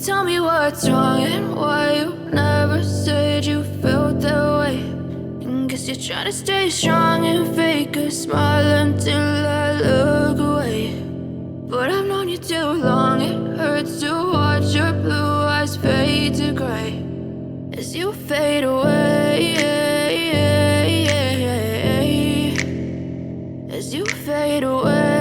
Tell me what's wrong and why you never said you felt that way. And guess you're trying to stay strong and fake a smile until I look away. But I've known you too long, it hurts to watch your blue eyes fade to gray as you fade away. As you fade away.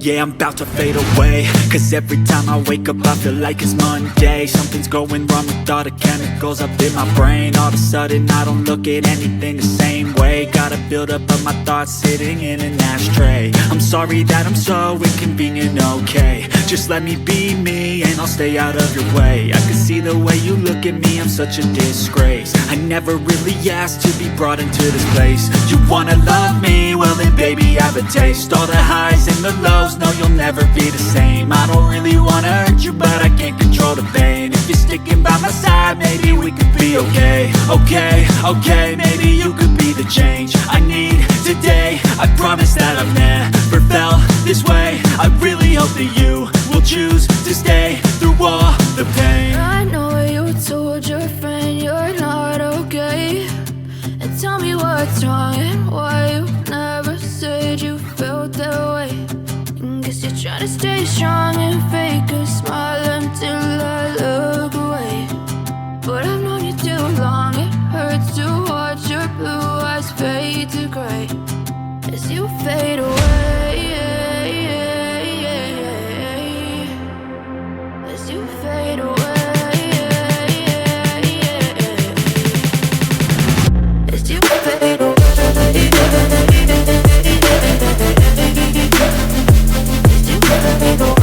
Yeah, I'm about to fade away, cause every time I wake up I feel like it's Monday. Something's going wrong with all the chemicals up in my brain. All of a sudden I don't look at anything the same way. Got a buildup of my thoughts sitting in an ashtray. I'm sorry that I'm so inconvenient, okay. Just let me be me and I'll stay out of your way. I can see the way you look at me, I'm such a disgrace. I never really asked to be brought into this place. You wanna love me? Well then baby have a taste. All the highs and the lows, no you'll never be the same. I don't really wanna hurt you but I can't control the pain. If you're sticking by my side maybe we could be okay. Okay, maybe you could be the change I need today. I promise that I've never felt this way. I really hope that you will choose to stay through all the pain. I know you told your friend you're not okay. And tell me what's wrong and why you never said you felt that way. And guess you're trying to stay strong and fake a smile until I look away. But I've known you too long, it hurts to watch your blue eyes fade to gray as you fade away. As you fade away. As you fade away. As you fade away.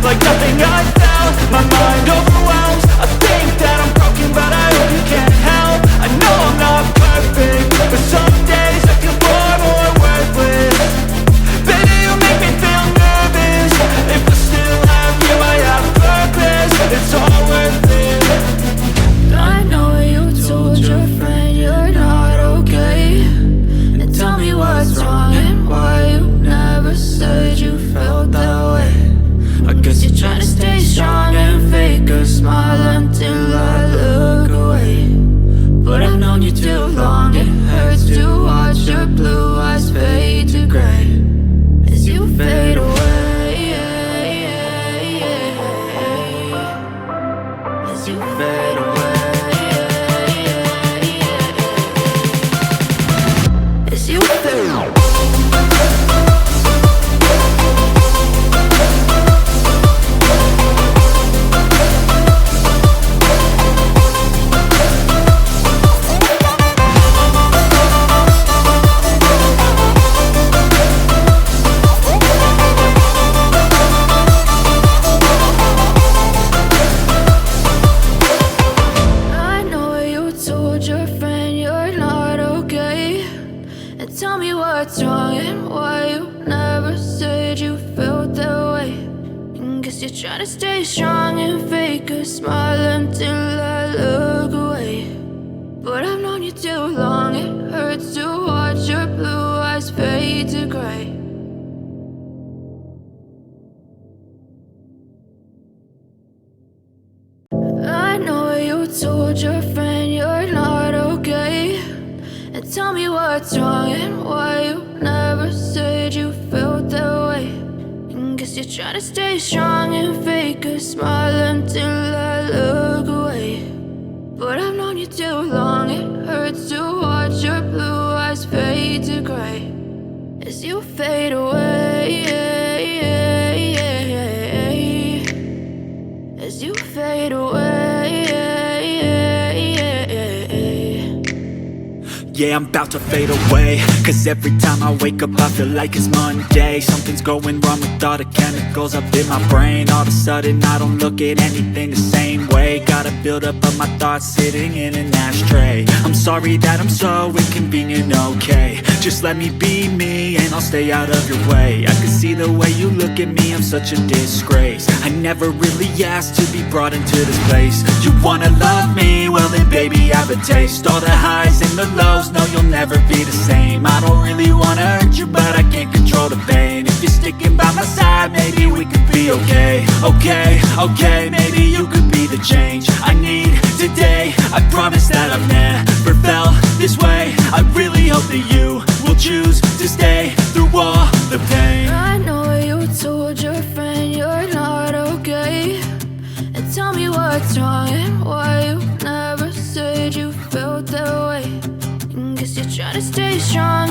Like nothing I felt, my mind overwhelms. I think that I'm broken but I hope you can't help. I know I'm not perfect, but some days I feel far more worthless. Baby, you make me feel nervous. If I still have you, I have purpose. It's all worth it. I know you told your friend you're not okay. And tell me what's wrong and why you never said you felt that way. I guess you're trying to stay strong and fake a smile until I look away. But I've known you too long, it hurts to watch your blue eyes fade to gray as you fade away. As you fade away. As you fade away. Tell me what's wrong and why you never said you felt that way. And guess you're trying to stay strong and fake a smile until I look away. But I've known you too long, it hurts to watch your blue eyes fade to gray. I know you told your friend you're not okay. And tell me what's wrong and why you never said you felt that way. And guess you're trying to stay strong and fake a smile until I look away. But I've known you too long, it hurts to watch your blue eyes fade to gray as you fade away. As you fade away. Yeah, I'm about to fade away, cause every time I wake up I feel like it's Monday. Something's going wrong with all the chemicals up in my brain. All of a sudden I don't look at anything the same way. Gotta build up of my thoughts sitting in an ashtray. I'm sorry that I'm so inconvenient, okay. Just let me be me and I'll stay out of your way. I can see the way you look at me, I'm such a disgrace. I never really asked to be brought into this place. You wanna love me? Well then baby, have a taste. All the highs and the lows, no you'll never be the same. I don't really wanna hurt you, but I can't control the pain. If you're sticking by my side, maybe we could be okay. Okay, maybe you could be the change I need today. I promise that I've never felt this way. I really hope that you will choose to stay through all the pain. I know you told your friend you're not okay, and tell me what's wrong and why you never said you felt that way. And guess you're trying to stay strong